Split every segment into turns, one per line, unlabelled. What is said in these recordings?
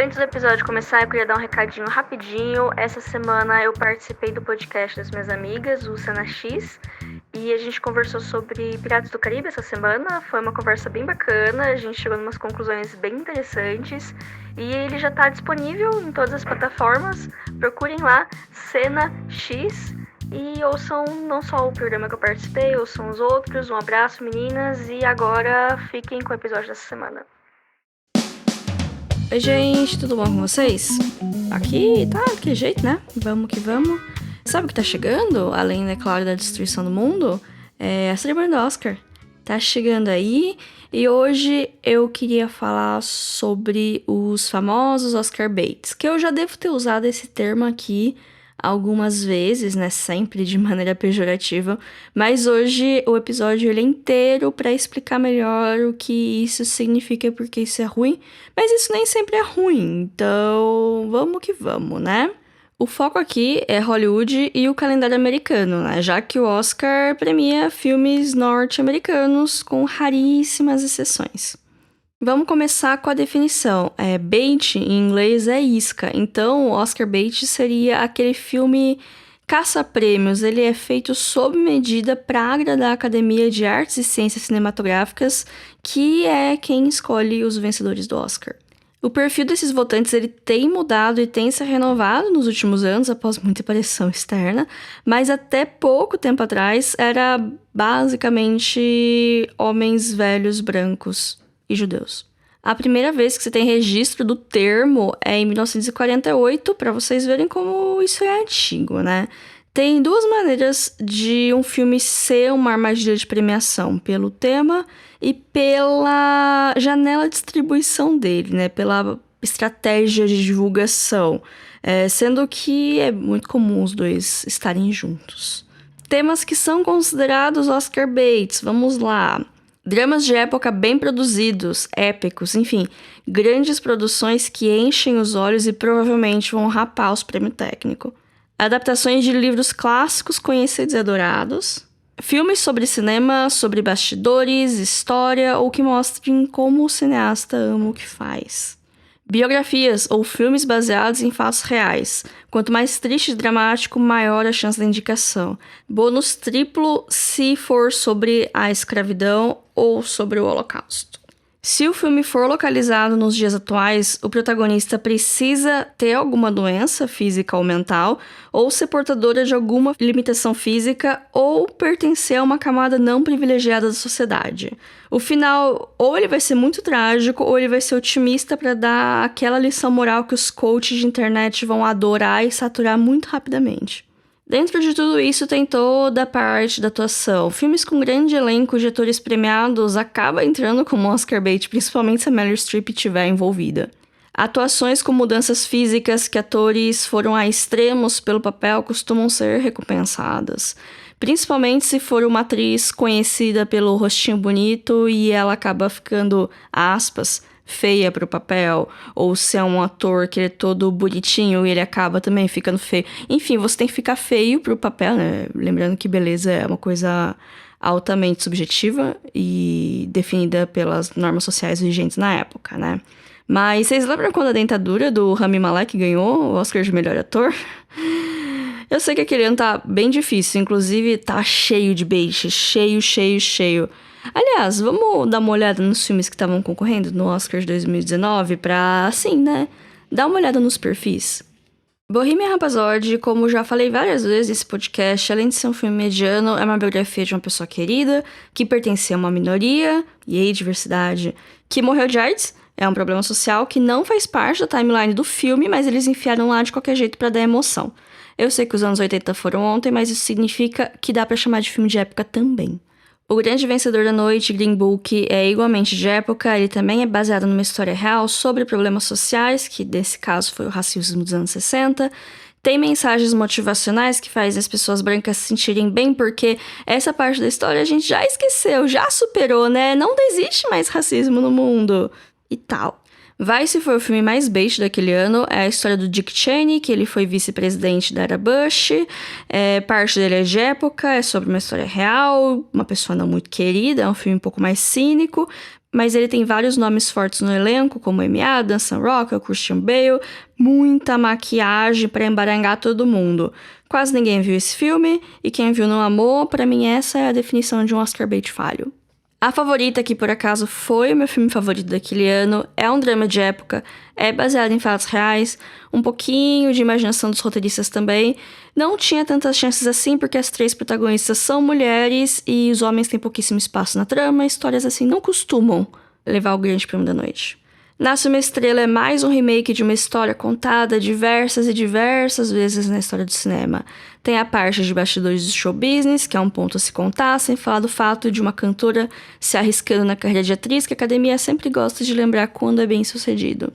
Antes do episódio começar, eu queria dar um recadinho rapidinho. Essa semana eu participei do podcast das minhas amigas, o Cena X, e a gente conversou sobre Piratas do Caribe essa semana. Foi uma conversa bem bacana, a gente chegou em umas conclusões bem interessantes, e ele já está disponível em todas as plataformas. Procurem lá, Cena X, e ouçam não só o programa que eu participei, ouçam os outros. Um abraço, meninas, e agora fiquem com o episódio dessa semana.
Oi, gente, tudo bom com vocês? Aqui tá daquele jeito, né? Vamos que vamos. Sabe o que tá chegando? Além, é claro, da destruição do mundo? É a cerimônia do Oscar. Tá chegando aí e hoje eu queria falar sobre os famosos Oscar baits, que eu já devo ter usado esse termo aqui algumas vezes, né, sempre de maneira pejorativa, mas hoje o episódio ele é inteiro para explicar melhor o que isso significa e por que isso é ruim, mas isso nem sempre é ruim, então vamos que vamos, né? O foco aqui é Hollywood e o calendário americano, né? Já que o Oscar premia filmes norte-americanos com raríssimas exceções. Vamos começar com a definição. Bait, em inglês, é isca. Então, o Oscar bait seria aquele filme caça-prêmios. Ele é feito sob medida para agradar a Academia de Artes e Ciências Cinematográficas, que é quem escolhe os vencedores do Oscar. O perfil desses votantes ele tem mudado e tem se renovado nos últimos anos, após muita pressão externa, mas até pouco tempo atrás era basicamente homens velhos, brancos e judeus. A primeira vez que você tem registro do termo é em 1948, para vocês verem como isso é antigo, né? Tem duas maneiras de um filme ser uma armadilha de premiação, pelo tema e pela janela de distribuição dele, né? Pela estratégia de divulgação, sendo que é muito comum os dois estarem juntos. Temas que são considerados Oscar baits, vamos lá. Dramas de época bem produzidos, épicos, enfim, grandes produções que enchem os olhos e provavelmente vão rapar os prêmios técnicos. Adaptações de livros clássicos conhecidos e adorados. Filmes sobre cinema, sobre bastidores, história ou que mostrem como o cineasta ama o que faz. Biografias ou filmes baseados em fatos reais. Quanto mais triste e dramático, maior a chance da indicação. Bônus triplo se for sobre a escravidão ou sobre o Holocausto. Se o filme for localizado nos dias atuais, o protagonista precisa ter alguma doença física ou mental, ou ser portadora de alguma limitação física, ou pertencer a uma camada não privilegiada da sociedade. O final, ou ele vai ser muito trágico, ou ele vai ser otimista para dar aquela lição moral que os coaches de internet vão adorar e saturar muito rapidamente. Dentro de tudo isso tem toda a parte da atuação. Filmes com grande elenco de atores premiados acaba entrando como Oscar bait, principalmente se a Meryl Streep estiver envolvida. Atuações com mudanças físicas que atores foram a extremos pelo papel costumam ser recompensadas. Principalmente se for uma atriz conhecida pelo rostinho bonito e ela acaba ficando, aspas, feia pro papel, ou se é um ator que ele é todo bonitinho e ele acaba também ficando feio. Enfim, você tem que ficar feio pro papel, né? Lembrando que beleza é uma coisa altamente subjetiva e definida pelas normas sociais vigentes na época, né? Mas vocês lembram quando a dentadura do Rami Malek ganhou o Oscar de melhor ator? Eu sei que aquele ano tá bem difícil, inclusive tá cheio de bait, cheio. Aliás, vamos dar uma olhada nos filmes que estavam concorrendo no Oscar de 2019 pra, assim, né, dar uma olhada nos perfis. Bohemian Rhapsody, como já falei várias vezes nesse podcast, além de ser um filme mediano, é uma biografia de uma pessoa querida, que pertencia a uma minoria, e aí diversidade, que morreu de AIDS, é um problema social que não faz parte da timeline do filme, mas eles enfiaram lá de qualquer jeito pra dar emoção. Eu sei que os anos 80 foram ontem, mas isso significa que dá pra chamar de filme de época também. O grande vencedor da noite, Green Book, é igualmente de época, ele também é baseado numa história real sobre problemas sociais, que nesse caso foi o racismo dos anos 60. Tem mensagens motivacionais que fazem as pessoas brancas se sentirem bem, porque essa parte da história a gente já esqueceu, já superou, né? Não existe mais racismo no mundo e tal. Vice foi o filme mais bait daquele ano. É a história do Dick Cheney, que ele foi vice-presidente da era Bush. Parte dele é de época, é sobre uma história real, uma pessoa não muito querida, é um filme um pouco mais cínico, mas ele tem vários nomes fortes no elenco, como Amy Adams, Sam Rockwell, Christian Bale, muita maquiagem para embarangar todo mundo. Quase ninguém viu esse filme, e quem viu não amou. Pra mim essa é a definição de um Oscar bait falho. A Favorita, que por acaso foi o meu filme favorito daquele ano, é um drama de época, é baseado em fatos reais, um pouquinho de imaginação dos roteiristas também. Não tinha tantas chances assim, porque as 3 protagonistas são mulheres e os homens têm pouquíssimo espaço na trama. Histórias assim não costumam levar o grande prêmio da noite. Nasce uma Estrela é mais um remake de uma história contada diversas e diversas vezes na história do cinema. Tem a parte de bastidores do show business, que é um ponto a se contar, sem falar do fato de uma cantora se arriscando na carreira de atriz, que a academia sempre gosta de lembrar quando é bem sucedido.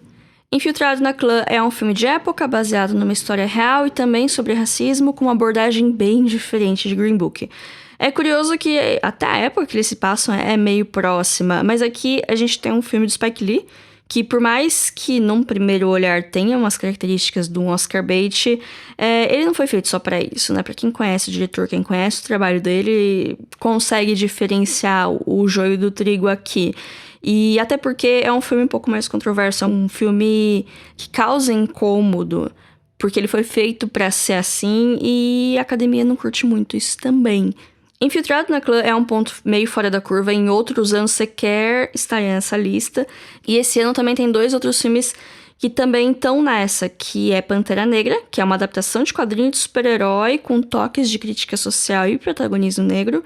Infiltrado na Clã é um filme de época, baseado numa história real e também sobre racismo, com uma abordagem bem diferente de Green Book. É curioso que até a época que eles se passam é meio próxima, mas aqui a gente tem um filme do Spike Lee, que por mais que num primeiro olhar tenha umas características de um Oscar bait, ele não foi feito só pra isso, né? Pra quem conhece o diretor, quem conhece o trabalho dele, consegue diferenciar o joio do trigo aqui. E até porque é um filme um pouco mais controverso, é um filme que causa incômodo, porque ele foi feito pra ser assim e a academia não curte muito isso também. Infiltrado na Clã é um ponto meio fora da curva, em outros anos sequer estaria nessa lista. E esse ano também tem 2 outros filmes que também estão nessa, que é Pantera Negra, que é uma adaptação de quadrinho de super-herói com toques de crítica social e protagonismo negro,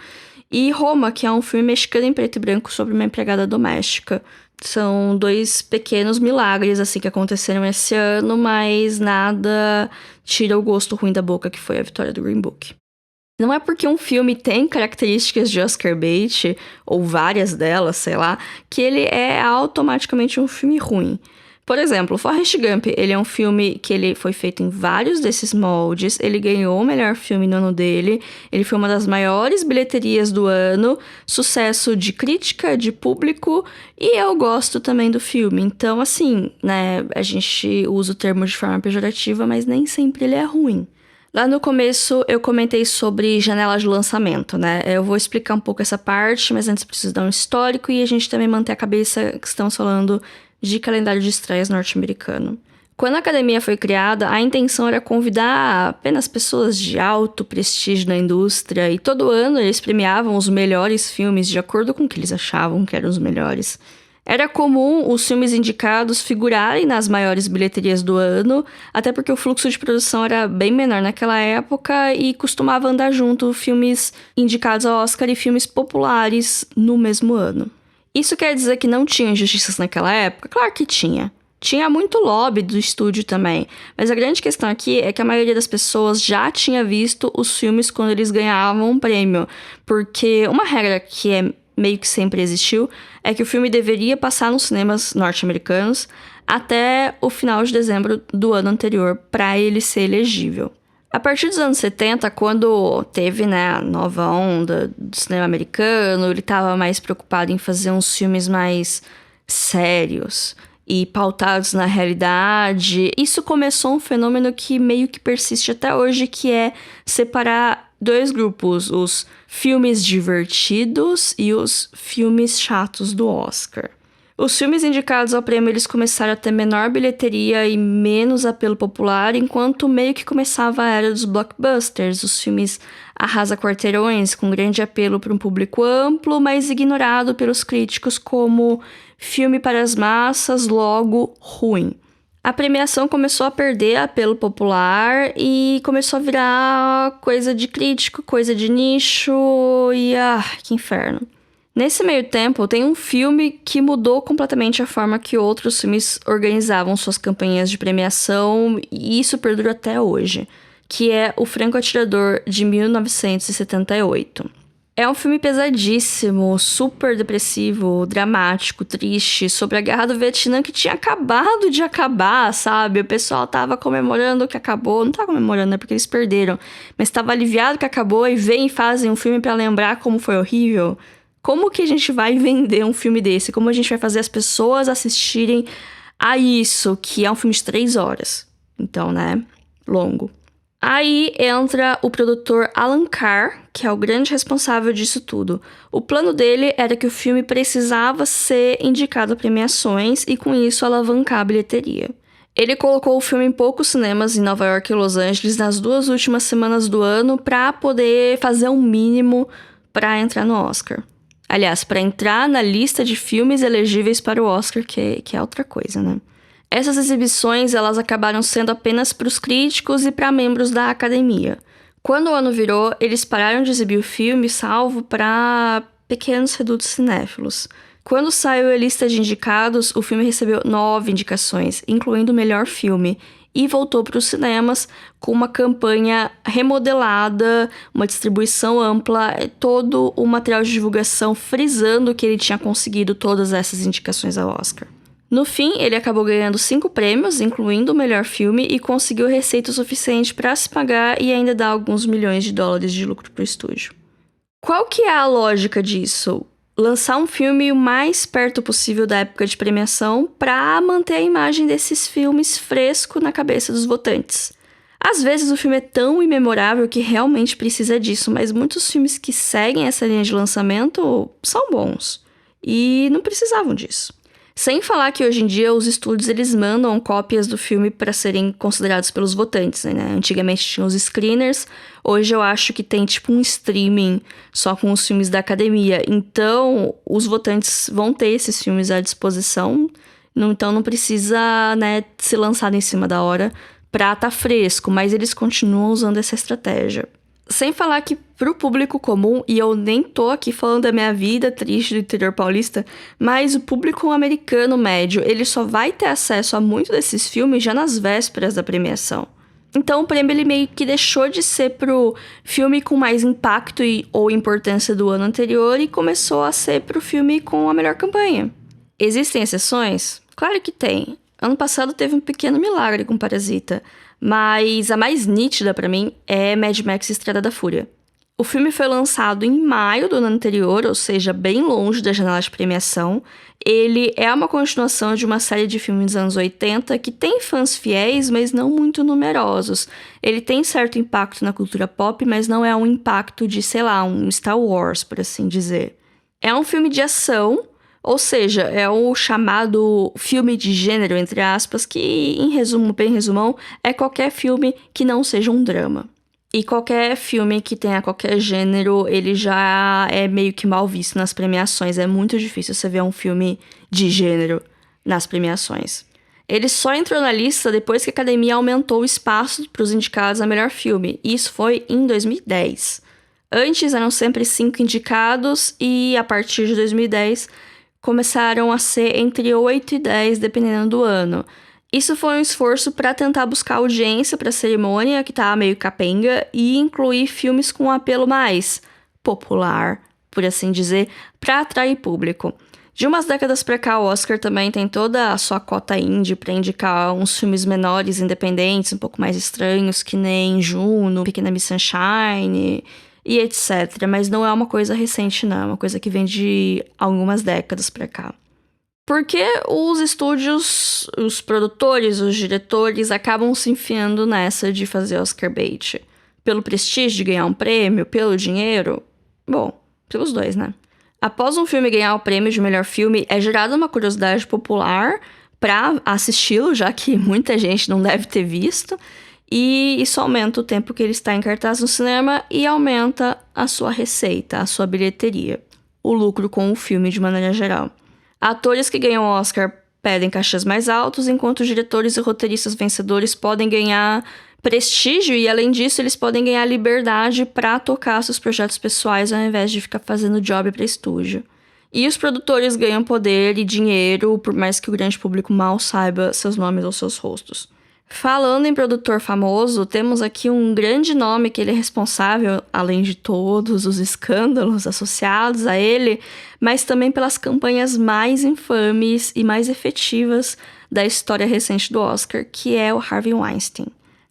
e Roma, que é um filme mexicano em preto e branco sobre uma empregada doméstica. São 2 pequenos milagres assim que aconteceram esse ano, mas nada tira o gosto ruim da boca que foi a vitória do Green Book. Não é porque um filme tem características de Oscar bait, ou várias delas, sei lá, que ele é automaticamente um filme ruim. Por exemplo, Forrest Gump, ele é um filme que ele foi feito em vários desses moldes, ele ganhou o melhor filme no ano dele, ele foi uma das maiores bilheterias do ano, sucesso de crítica, de público, e eu gosto também do filme. Então, assim, né, a gente usa o termo de forma pejorativa, mas nem sempre ele é ruim. Lá no começo eu comentei sobre janelas de lançamento, né? Eu vou explicar um pouco essa parte, mas antes preciso dar um histórico e a gente também manter a cabeça que estamos falando de calendário de estreias norte-americano. Quando a academia foi criada, a intenção era convidar apenas pessoas de alto prestígio na indústria e todo ano eles premiavam os melhores filmes de acordo com o que eles achavam que eram os melhores. Era comum os filmes indicados figurarem nas maiores bilheterias do ano, até porque o fluxo de produção era bem menor naquela época e costumava andar junto filmes indicados ao Oscar e filmes populares no mesmo ano. Isso quer dizer que não tinha injustiças naquela época? Claro que tinha. Tinha muito lobby do estúdio também, mas a grande questão aqui é que a maioria das pessoas já tinha visto os filmes quando eles ganhavam um prêmio, porque uma regra que é meio que sempre existiu, é que o filme deveria passar nos cinemas norte-americanos até o final de dezembro do ano anterior para ele ser elegível. A partir dos anos 70, quando teve, né, a nova onda do cinema americano, ele estava mais preocupado em fazer uns filmes mais sérios e pautados na realidade. Isso começou um fenômeno que meio que persiste até hoje, que é separar 2 grupos, os filmes divertidos e os filmes chatos do Oscar. Os filmes indicados ao prêmio eles começaram a ter menor bilheteria e menos apelo popular, enquanto meio que começava a era dos blockbusters, os filmes arrasa-quarteirões, com grande apelo para um público amplo, mas ignorado pelos críticos como filme para as massas, logo ruim. A premiação começou a perder apelo popular e começou a virar coisa de crítico, coisa de nicho e que inferno. Nesse meio tempo, tem um filme que mudou completamente a forma que outros filmes organizavam suas campanhas de premiação e isso perdura até hoje, que é O Franco Atirador, de 1978. É um filme pesadíssimo, super depressivo, dramático, triste, sobre a guerra do Vietnã que tinha acabado de acabar, sabe? O pessoal tava comemorando que acabou, não tava comemorando, né? Porque eles perderam, mas tava aliviado que acabou e vem e fazem um filme pra lembrar como foi horrível. Como que a gente vai vender um filme desse? Como a gente vai fazer as pessoas assistirem a isso, que é um filme de 3 horas. Então, né, longo. Aí entra o produtor Alan Carr, que é o grande responsável disso tudo. O plano dele era que o filme precisava ser indicado a premiações e com isso alavancar a bilheteria. Ele colocou o filme em poucos cinemas em Nova York e Los Angeles nas 2 últimas semanas do ano para poder fazer um mínimo para entrar no Oscar. Aliás, para entrar na lista de filmes elegíveis para o Oscar, que é outra coisa, né? Essas exibições, elas acabaram sendo apenas para os críticos e para membros da academia. Quando o ano virou, eles pararam de exibir o filme, salvo para pequenos redutos cinéfilos. Quando saiu a lista de indicados, o filme recebeu 9 indicações, incluindo o melhor filme, e voltou para os cinemas com uma campanha remodelada, uma distribuição ampla, todo o material de divulgação frisando que ele tinha conseguido todas essas indicações ao Oscar. No fim, ele acabou ganhando 5 prêmios, incluindo o melhor filme, e conseguiu receita suficiente para se pagar e ainda dar alguns milhões de dólares de lucro para o estúdio. Qual que é a lógica disso? Lançar um filme o mais perto possível da época de premiação para manter a imagem desses filmes fresco na cabeça dos votantes. Às vezes o filme é tão imemorável que realmente precisa disso, mas muitos filmes que seguem essa linha de lançamento são bons e não precisavam disso. Sem falar que hoje em dia os estúdios eles mandam cópias do filme para serem considerados pelos votantes, né? Antigamente tinha os screeners, hoje eu acho que tem tipo um streaming só com os filmes da academia. Então os votantes vão ter esses filmes à disposição, então não precisa, né, ser lançado em cima da hora pra tá fresco, mas eles continuam usando essa estratégia. Sem falar que pro público comum, e eu nem tô aqui falando da minha vida triste do interior paulista, mas o público americano médio, ele só vai ter acesso a muito desses filmes já nas vésperas da premiação. Então o prêmio ele meio que deixou de ser pro filme com mais impacto ou importância do ano anterior e começou a ser pro filme com a melhor campanha. Existem exceções? Claro que tem. Ano passado teve um pequeno milagre com Parasita, mas a mais nítida pra mim é Mad Max Estrada da Fúria. O filme foi lançado em maio do ano anterior, ou seja, bem longe da janela de premiação. Ele é uma continuação de uma série de filmes dos anos 80 que tem fãs fiéis, mas não muito numerosos. Ele tem certo impacto na cultura pop, mas não é um impacto de, sei lá, um Star Wars, por assim dizer. É um filme de ação, ou seja, é o chamado filme de gênero, entre aspas, que, em resumo, bem resumão, é qualquer filme que não seja um drama. E qualquer filme que tenha qualquer gênero, ele já é meio que mal visto nas premiações. É muito difícil você ver um filme de gênero nas premiações. Ele só entrou na lista depois que a academia aumentou o espaço para os indicados a melhor filme. E isso foi em 2010. Antes eram sempre 5 indicados e a partir de 2010 começaram a ser entre 8 e 10, dependendo do ano. Isso foi um esforço para tentar buscar audiência para a cerimônia, que tá meio capenga, e incluir filmes com um apelo mais popular, por assim dizer, para atrair público. De umas décadas para cá, o Oscar também tem toda a sua cota indie para indicar uns filmes menores, independentes, um pouco mais estranhos, que nem Juno, Pequena Miss Sunshine e etc. Mas não é uma coisa recente, não. É uma coisa que vem de algumas décadas para cá. Porque os estúdios, os produtores, os diretores acabam se enfiando nessa de fazer Oscar bait. Pelo prestígio de ganhar um prêmio, pelo dinheiro? Bom, pelos dois, né? Após um filme ganhar o prêmio de melhor filme, é gerada uma curiosidade popular para assisti-lo, já que muita gente não deve ter visto. E isso aumenta o tempo que ele está em cartaz no cinema e aumenta a sua receita, a sua bilheteria. O lucro com o filme de maneira geral. Atores que ganham Oscar pedem cachês mais altos, enquanto os diretores e roteiristas vencedores podem ganhar prestígio e, além disso, eles podem ganhar liberdade para tocar seus projetos pessoais ao invés de ficar fazendo job para estúdio. E os produtores ganham poder e dinheiro, por mais que o grande público mal saiba seus nomes ou seus rostos. Falando em produtor famoso, temos aqui um grande nome que ele é responsável, além de todos os escândalos associados a ele, mas também pelas campanhas mais infames e mais efetivas da história recente do Oscar, que é o Harvey Weinstein.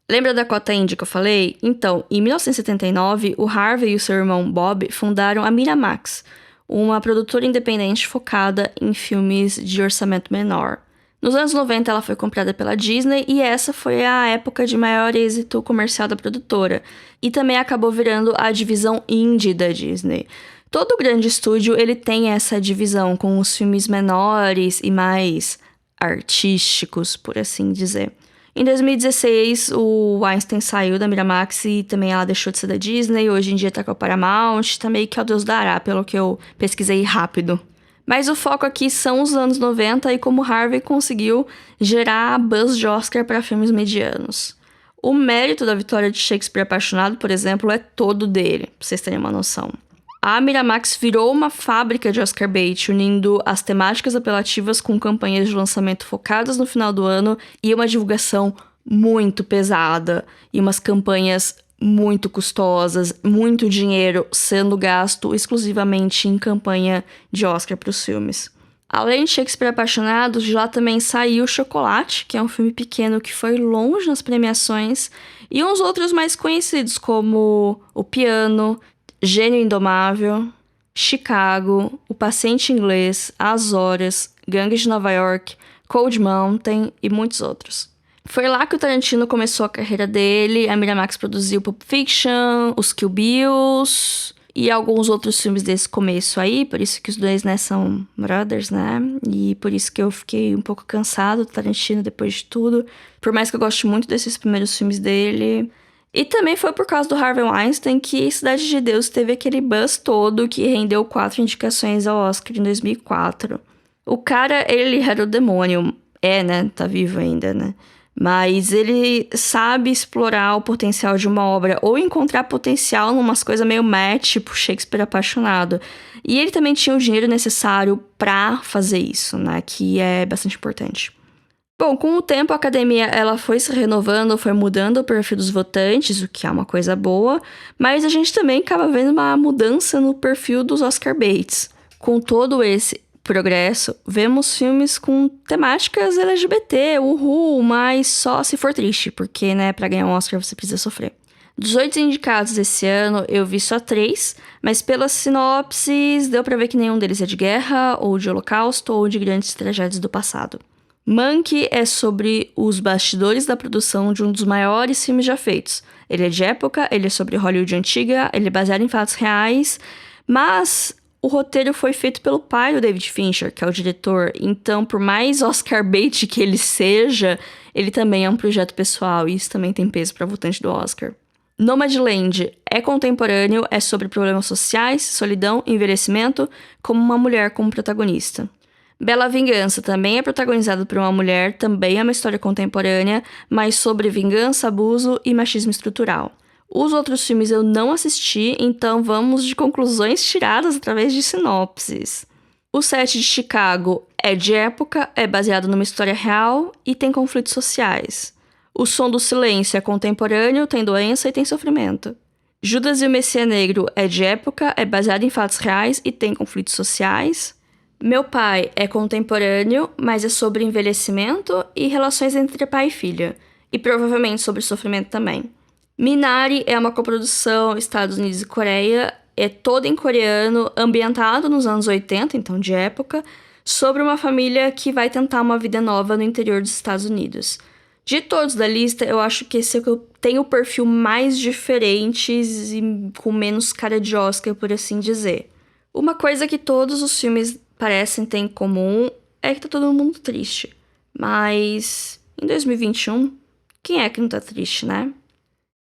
Lembra da cota indie que eu falei? Então, em 1979, o Harvey e o seu irmão Bob fundaram a Miramax, uma produtora independente focada em filmes de orçamento menor. Nos anos 90, ela foi comprada pela Disney e essa foi a época de maior êxito comercial da produtora. E também acabou virando a divisão indie da Disney. Todo grande estúdio, ele tem essa divisão com os filmes menores e mais artísticos, por assim dizer. Em 2016, o Weinstein saiu da Miramax e também ela deixou de ser da Disney. Hoje em dia tá com a Paramount, tá meio que ao Deus dará, pelo que eu pesquisei rápido. Mas o foco aqui são os anos 90 e como Harvey conseguiu gerar buzz de Oscar para filmes medianos. O mérito da vitória de Shakespeare Apaixonado, por exemplo, é todo dele, pra vocês terem uma noção. A Miramax virou uma fábrica de Oscar bait, unindo as temáticas apelativas com campanhas de lançamento focadas no final do ano e uma divulgação muito pesada e umas campanhas muito custosas, muito dinheiro sendo gasto exclusivamente em campanha de Oscar para os filmes. Além de Shakespeare Apaixonado, de lá também saiu Chocolate, que é um filme pequeno que foi longe nas premiações, e uns outros mais conhecidos como O Piano, Gênio Indomável, Chicago, O Paciente Inglês, As Horas, Gangues de Nova York, Cold Mountain e muitos outros. Foi lá que o Tarantino começou a carreira dele, a Miramax produziu Pulp Fiction, os Kill Bills e alguns outros filmes desse começo aí, por isso que os dois, né, são brothers, né, e por isso que eu fiquei um pouco cansado do Tarantino depois de tudo, por mais que eu goste muito desses primeiros filmes dele. E também foi por causa do Harvey Weinstein que Cidade de Deus teve aquele buzz todo que rendeu 4 indicações ao Oscar em 2004. O cara, ele era o demônio, né, tá vivo ainda, né. Mas ele sabe explorar o potencial de uma obra ou encontrar potencial em umas coisas meio match, tipo Shakespeare Apaixonado. E ele também tinha o dinheiro necessário pra fazer isso, né? Que é bastante importante. Bom, com o tempo a academia ela foi se renovando, foi mudando o perfil dos votantes, o que é uma coisa boa, mas a gente também acaba vendo uma mudança no perfil dos Oscar baits. Com todo esse progresso, vemos filmes com temáticas LGBT, mas só se for triste, porque, né, pra ganhar um Oscar você precisa sofrer. Dos 8 indicados esse ano, eu vi só 3, mas pelas sinopses deu pra ver que nenhum deles é de guerra, ou de holocausto, ou de grandes tragédias do passado. Mank é sobre os bastidores da produção de um dos maiores filmes já feitos. Ele é de época, ele é sobre Hollywood antiga, ele é baseado em fatos reais, mas o roteiro foi feito pelo pai do David Fincher, que é o diretor, então por mais Oscar bait que ele seja, ele também é um projeto pessoal, e isso também tem peso para votante do Oscar. Nomadland é contemporâneo, é sobre problemas sociais, solidão, envelhecimento, como uma mulher como protagonista. Bela Vingança também é protagonizado por uma mulher, também é uma história contemporânea, mas sobre vingança, abuso e machismo estrutural. Os outros filmes eu não assisti, então vamos de conclusões tiradas através de sinopses. O set de Chicago é de época, é baseado numa história real e tem conflitos sociais. O Som do Silêncio é contemporâneo, tem doença e tem sofrimento. Judas e o Messias Negro é de época, é baseado em fatos reais e tem conflitos sociais. Meu Pai é contemporâneo, mas é sobre envelhecimento e relações entre pai e filha, e provavelmente sobre sofrimento também. Minari é uma coprodução Estados Unidos e Coreia, é todo em coreano, ambientado nos anos 80, então de época, sobre uma família que vai tentar uma vida nova no interior dos Estados Unidos. De todos da lista, eu acho que esse é o que eu tenho o perfil mais diferentes e com menos cara de Oscar, por assim dizer. Uma coisa que todos os filmes parecem ter em comum é que tá todo mundo triste. Mas em 2021, quem é que não tá triste, né?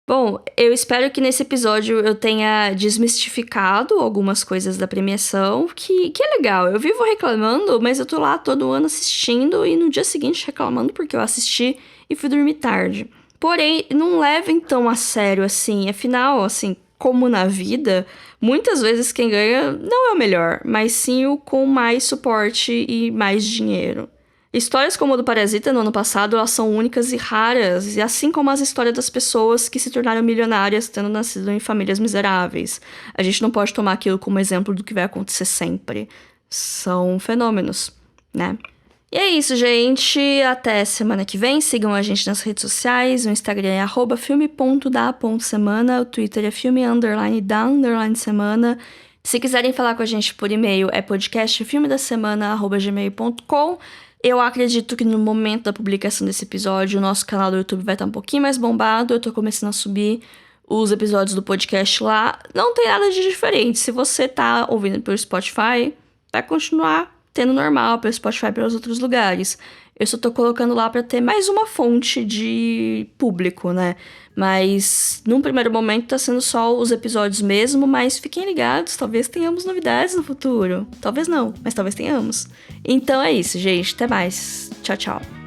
Bom, eu espero que nesse episódio eu tenha desmistificado algumas coisas da premiação, que é legal. Eu vivo reclamando, mas eu tô lá todo ano assistindo e no dia seguinte reclamando porque eu assisti e fui dormir tarde. Porém, não levem tão a sério assim. Afinal, assim, como na vida, muitas vezes quem ganha não é o melhor, mas sim o com mais suporte e mais dinheiro. Histórias como a do Parasita no ano passado, elas são únicas e raras, e assim como as histórias das pessoas que se tornaram milionárias tendo nascido em famílias miseráveis. A gente não pode tomar aquilo como exemplo do que vai acontecer sempre. São fenômenos, né? E é isso, gente. Até semana que vem. Sigam a gente nas redes sociais. O Instagram é @filme.da.semana. O Twitter é filme_da_semana. Se quiserem falar com a gente por e-mail, é podcastfilmedasemana@gmail.com. Eu acredito que no momento da publicação desse episódio, o nosso canal do YouTube vai estar um pouquinho mais bombado. Eu tô começando a subir os episódios do podcast lá. Não tem nada de diferente. Se você tá ouvindo pelo Spotify, vai continuar tendo normal pelo Spotify e pelos outros lugares. Eu só tô colocando lá pra ter mais uma fonte de público, né? Mas, num primeiro momento, tá sendo só os episódios mesmo, mas fiquem ligados, talvez tenhamos novidades no futuro. Talvez não, mas talvez tenhamos. Então é isso, gente. Até mais. Tchau, tchau.